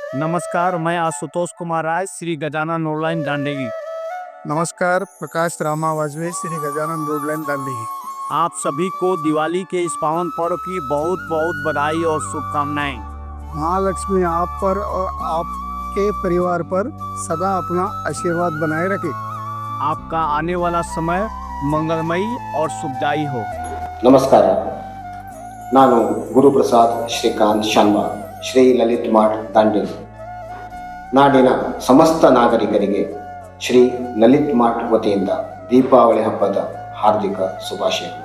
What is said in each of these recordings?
नमस्कार, मैं आशुतोष कुमार राय, श्री गजानन ऑनलाइन दांडेगी। नमस्कार, प्रकाश रामा वाजपेयी, श्री गजानन रोड लाइन दांडेगी। आप सभी को दिवाली के इस पावन पर्व की बहुत बहुत बधाई और शुभकामनाएं। महालक्ष्मी आप पर और आपके परिवार पर सदा अपना आशीर्वाद बनाए रखे। आपका आने वाला समय मंगलमयी और शुभदायी हो। ನಮಸ್ಕಾರ, ನಾನು ಗುರುಪ್ರಸಾದ್ ಶ್ರೀಕಾಂತ್ ಶಾನ್ಬಾ, ಶ್ರೀ ಲಲಿತ್ ಮಠ್ ದಾಂಡೇಲಿ. ನಾಡಿನ ಸಮಸ್ತ ನಾಗರಿಕರಿಗೆ ಶ್ರೀ ಲಲಿತ್ ಮಠ್ ವತಿಯಿಂದ ದೀಪಾವಳಿ ಹಬ್ಬದ ಹಾರ್ದಿಕ ಶುಭಾಶಯಗಳು.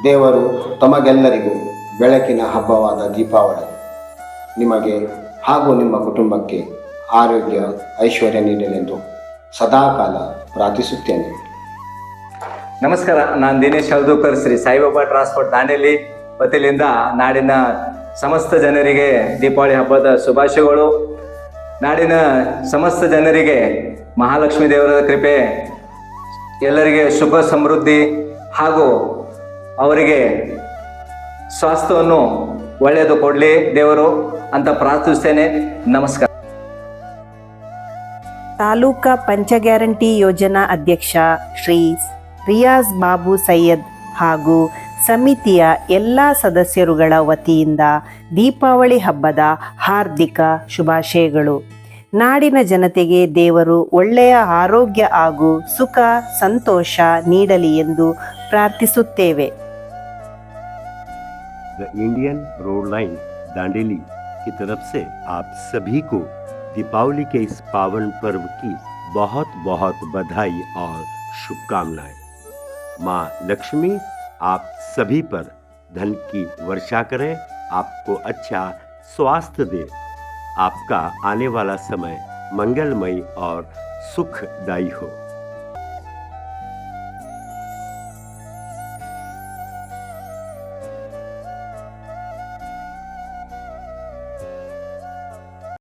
ದೇವರು ತಮಗೆಲ್ಲರಿಗೂ ಬೆಳಕಿನ ಹಬ್ಬವಾದ ದೀಪಾವಳಿ ನಿಮಗೆ ಹಾಗೂ ನಿಮ್ಮ ಕುಟುಂಬಕ್ಕೆ ಆರೋಗ್ಯ ಐಶ್ವರ್ಯ ನೀಡಲೆಂದು ಸದಾಕಾಲ ಪ್ರಾರ್ಥಿಸುತ್ತೇನೆ. ನಮಸ್ಕಾರ, ನಾನು ದಿನೇಶ್ ಹಲ್ದೂಕರ್, ಶ್ರೀ ಸಾಯಿಬಾಬಾ ಟ್ರಾನ್ಸ್ಪೋರ್ಟ್ ದಾಂಡೇಲಿ ವತಿಯಿಂದ ನಾಡಿನ ಸಮಸ್ತ ಜನರಿಗೆ ದೀಪಾವಳಿ ಹಬ್ಬದ ಶುಭಾಶಯಗಳು. ನಾಡಿನ ಸಮಸ್ತ ಜನರಿಗೆ ಮಹಾಲಕ್ಷ್ಮೀ ದೇವರ ಕೃಪೆ, ಎಲ್ಲರಿಗೆ ಸುಖ ಸಮೃದ್ಧಿ ಹಾಗೂ ಅವರಿಗೆ ಸ್ವಾಸ್ಥ್ಯವನ್ನು ಒಳ್ಳೆಯದು ಕೊಡಲಿ ದೇವರು ಅಂತ ಪ್ರಾರ್ಥಿಸ್ತೇನೆ. ನಮಸ್ಕಾರ. ತಾಲೂಕಾ ಪಂಚ ಗ್ಯಾರಂಟಿ ಯೋಜನಾ ಅಧ್ಯಕ್ಷ ಶ್ರೀ ರಿಯಾಜ್ ಬಾಬು ಸೈಯದ್ ಹಾಗೂ ಸಮಿತಿಯ ಎಲ್ಲ ಸದಸ್ಯರುಗಳ ವತಿಯಿಂದ ದೀಪಾವಳಿ ಹಬ್ಬದ ಹಾರ್ದಿಕ ಶುಭಾಶಯಗಳು. ನಾಡಿನ ಜನತೆಗೆ ದೇವರು ಒಳ್ಳೆಯ ಆರೋಗ್ಯ ಹಾಗೂ ಸುಖ ಸಂತೋಷ ನೀಡಲಿ ಎಂದು ಪ್ರಾರ್ಥಿಸುತ್ತೇವೆ. The Indian road line Dandeli की तरफ से आप सभी को दीपावली के इस पावन पर्व की बहुत बहुत बधाई और शुभकामनाएं. माँ लक्ष्मी आप सभी पर धन की वर्षा करें, आपको अच्छा स्वास्थ्य दे, आपका आने वाला समय मंगलमय और सुखदायी हो.